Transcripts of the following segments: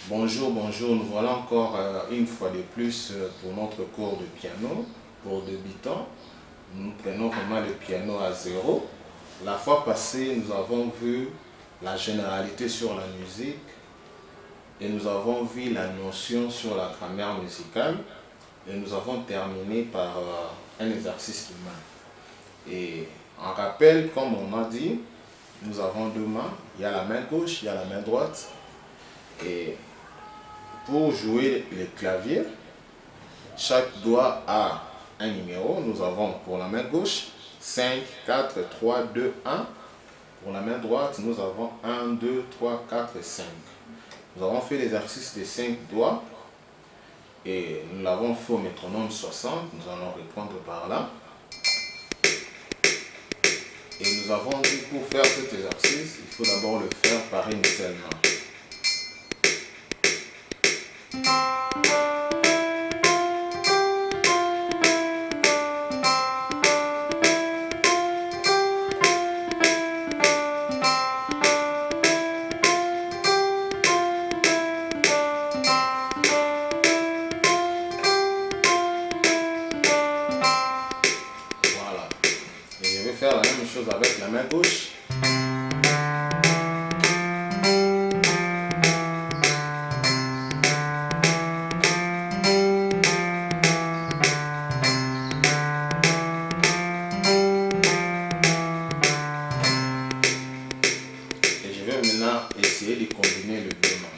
Bonjour, bonjour, nous voilà encore une fois de plus pour notre cours de piano pour débutants. Nous prenons vraiment le piano à zéro. La fois passée, nous avons vu la généralité sur la musique et nous avons vu la notion sur la grammaire musicale et nous avons terminé par un exercice de main. Et en rappel, comme on a dit, nous avons deux mains, il y a la main gauche, il y a la main droite. Et pour jouer le clavier, chaque doigt a un numéro. Nous avons pour la main gauche 5, 4, 3, 2, 1. Pour la main droite, nous avons 1, 2, 3, 4, 5. Nous avons fait l'exercice des 5 doigts et nous l'avons fait au métronome 60. Nous allons reprendre par là. Et nous avons dit pour faire cet exercice, il faut d'abord le faire par une seule main. Voilà. Et je vais faire la même chose avec la main gauche. Et je vais maintenant essayer de combiner les deux mains.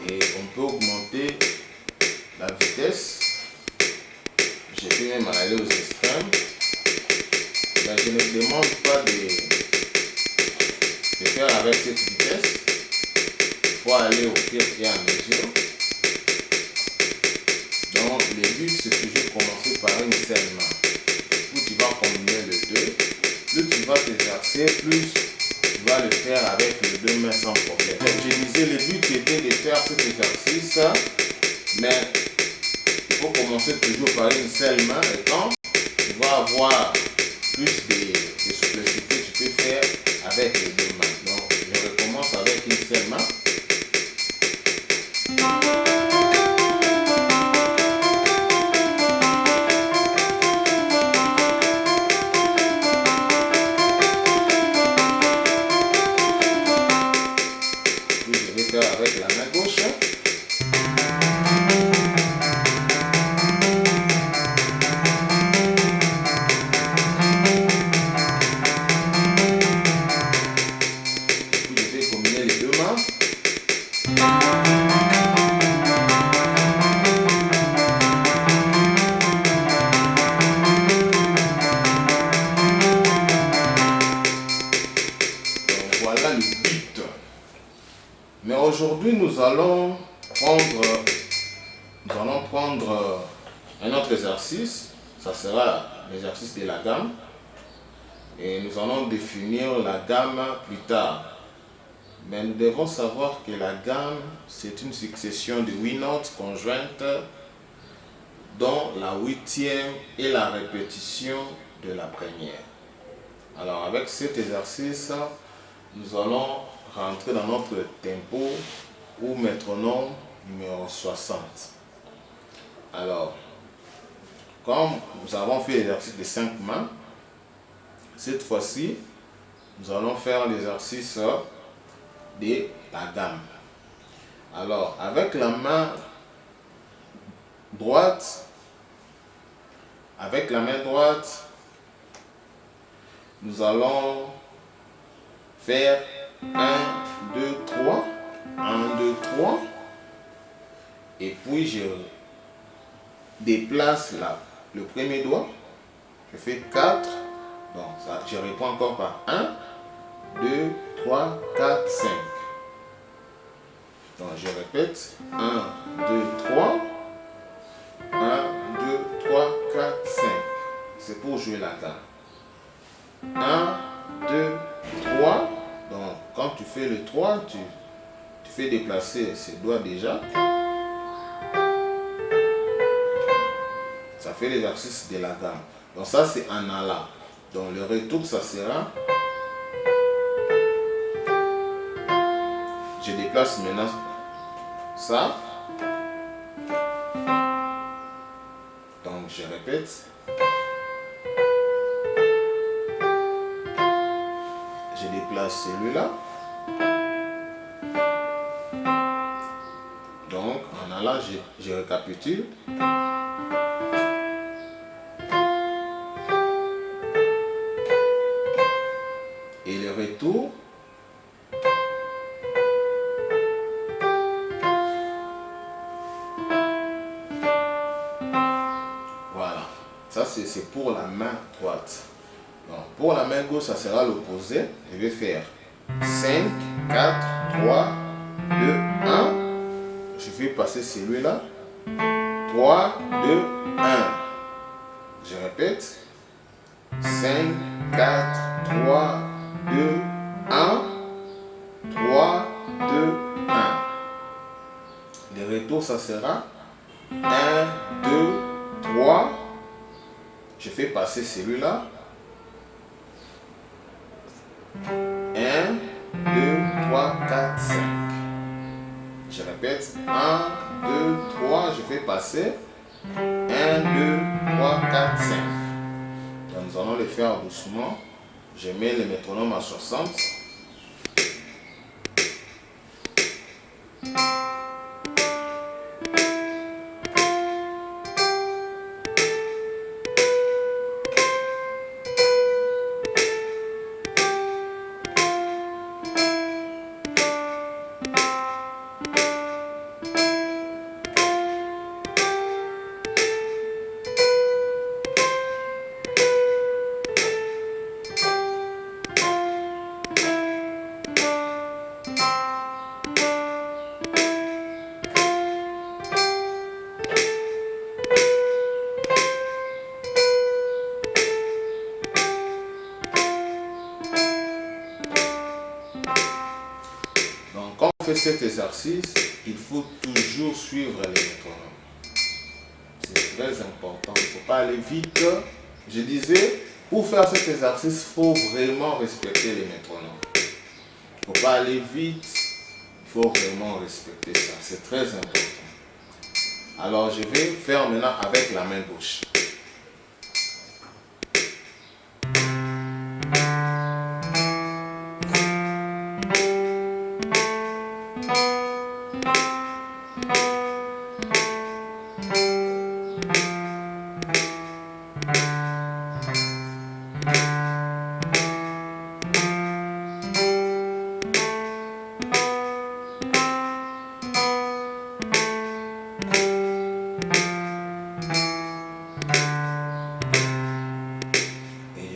Et on peut augmenter la vitesse. Je peux même aller aux extrêmes. Mais je ne demande pas de faire avec cette vitesse. Il faut aller au fur et à mesure. Donc le but c'est toujours commencer par une seule main. Plus tu vas combiner les deux, plus tu vas t'exercer, plus tu vas le faire avec les deux mains sans problème. Comme je disais, le but était de faire cet exercice, mais il faut commencer toujours par une seule main et quand tu vas avoir plus de souplicité, tu peux faire avec les deux mains. Donc je recommence avec une seule main. Puis je vais faire avec la main gauche. Puis je vais combiner les deux mains. Donc voilà le but. Mais aujourd'hui nous allons prendre un autre exercice. Ça sera l'exercice de la gamme. Et nous allons définir la gamme plus tard. Mais nous devons savoir que la gamme, c'est une succession de 8 notes conjointes dont la huitième est la répétition de la première. Alors avec cet exercice, nous allons rentrer dans notre tempo ou métronome numéro 60. Alors, comme nous avons fait l'exercice de 5 mains, cette fois-ci, nous allons faire l'exercice de la gamme. Alors, avec la main droite, nous allons faire 1, 2, 3, 1, 2, 3, et puis je déplace le premier doigt, je fais 4, donc ça, je réponds encore par 1, 2, 3, 4, 5. Donc je répète, 1, 2, 3, 1, 2, 3, 4, 5. C'est pour jouer la gamme. 1, 2, 3. Donc, quand tu fais le 3, tu fais déplacer ces doigts déjà. Ça fait l'exercice de la gamme. Donc, ça, c'est en allant. Donc, le retour, ça sera... Je déplace maintenant ça. Donc, je répète. Je déplace celui-là. Donc, en allant, je récapitule. Et le retour. Voilà. Ça, c'est pour la main droite. Donc, pour la main gauche, ça sera l'opposé. Je vais faire 5, 4, 3, 2, 1. Je vais passer celui-là. 3, 2, 1. Je répète. 5, 4, 3, 2, 1. 3, 2, 1. Le retour, ça sera 1, 2, 3. Je fais passer celui-là. 1, 2, 3, 4, 5. Je répète. 1, 2, 3. Je fais passer. 1, 2, 3, 4, 5. Donc, nous allons le faire doucement. Je mets le métronome à 60. Quand on fait cet exercice, il faut toujours suivre les métronomes. C'est très important, il ne faut pas aller vite. Je disais, pour faire cet exercice, il faut vraiment respecter les métronomes. Il ne faut pas aller vite, il faut vraiment respecter ça. C'est très important. Alors, je vais faire maintenant avec la main gauche.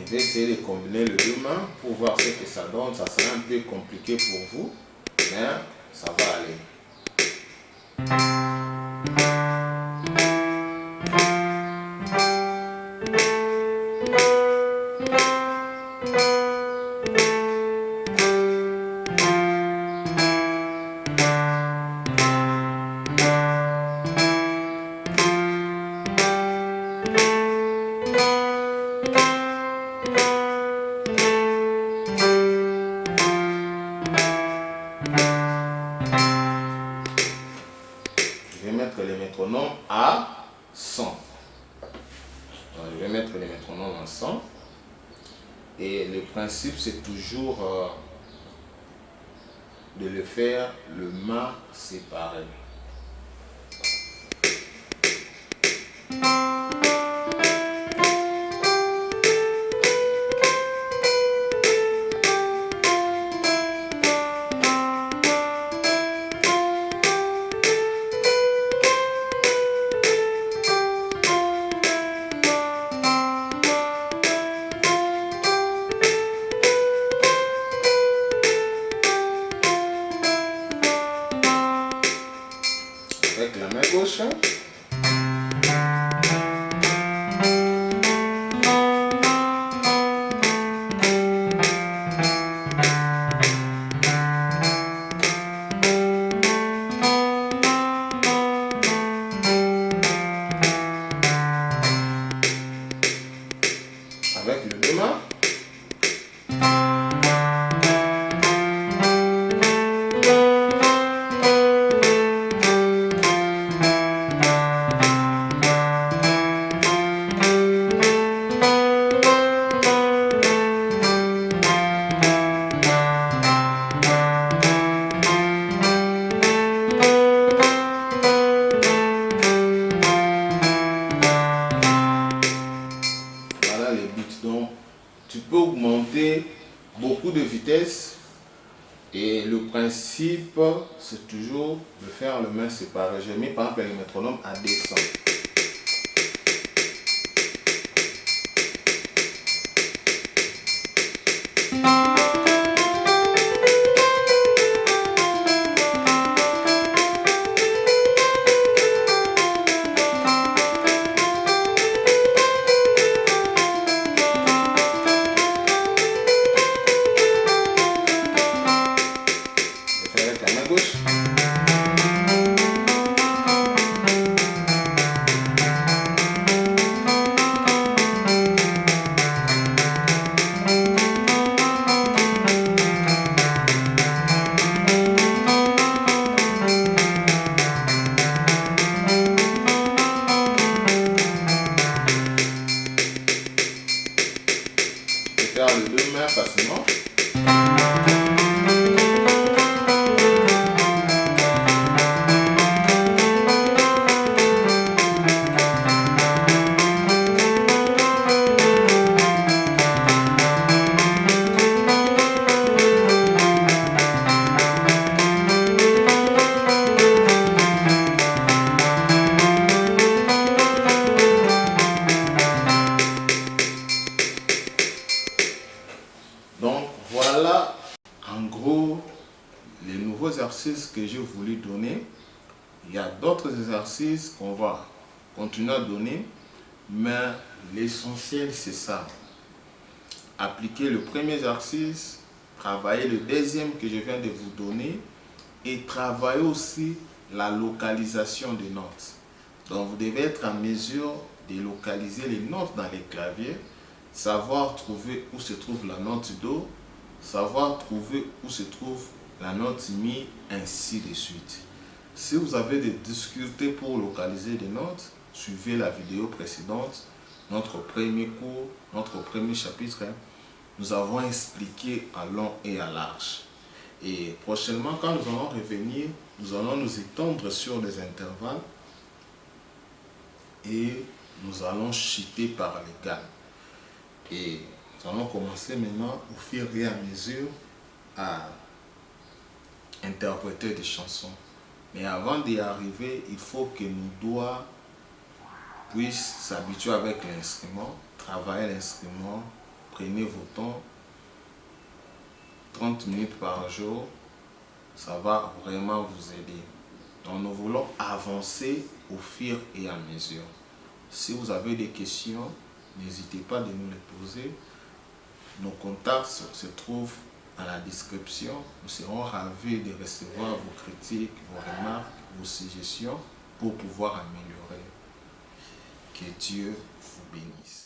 Je vais essayer de combiner les deux mains pour voir ce que ça donne. Ça sera un peu compliqué pour vous, mais ça va aller. Je vais mettre les métronomes à 100. Donc, je vais mettre les métronomes à 100. Et le principe, c'est toujours de le faire le main séparé. voilà les buts. Donc, tu peux augmenter beaucoup de vitesse et le principe, c'est toujours de faire le main séparé. J'ai mis par exemple le métronome à 200. Faire les deux mains facilement. Donc voilà en gros les nouveaux exercices que j'ai voulu donner. Il y a d'autres exercices qu'on va continuer à donner, mais l'essentiel c'est ça. Appliquer le premier exercice, travailler le deuxième que je viens de vous donner et travailler aussi la localisation des notes. Donc vous devez être en mesure de localiser les notes dans les claviers, savoir trouver où se trouve la note Do, savoir trouver où se trouve la note Mi, ainsi de suite. Si vous avez des difficultés pour localiser des notes, suivez la vidéo précédente, notre premier cours, notre premier chapitre. Nous avons expliqué à long et à large. Et prochainement, quand nous allons revenir, nous allons nous étendre sur les intervalles et nous allons chuter par les gammes. Et nous allons commencer maintenant au fur et à mesure à interpréter des chansons. Mais avant d'y arriver, il faut que nos doigts puissent s'habituer avec l'instrument, travailler l'instrument, prenez vos temps, 30 minutes par jour, ça va vraiment vous aider. Donc nous voulons avancer au fur et à mesure. Si vous avez des questions, n'hésitez pas de nous les poser. Nos contacts se trouvent dans la description. Nous serons ravis de recevoir vos critiques, vos remarques, vos suggestions pour pouvoir améliorer. Que Dieu vous bénisse.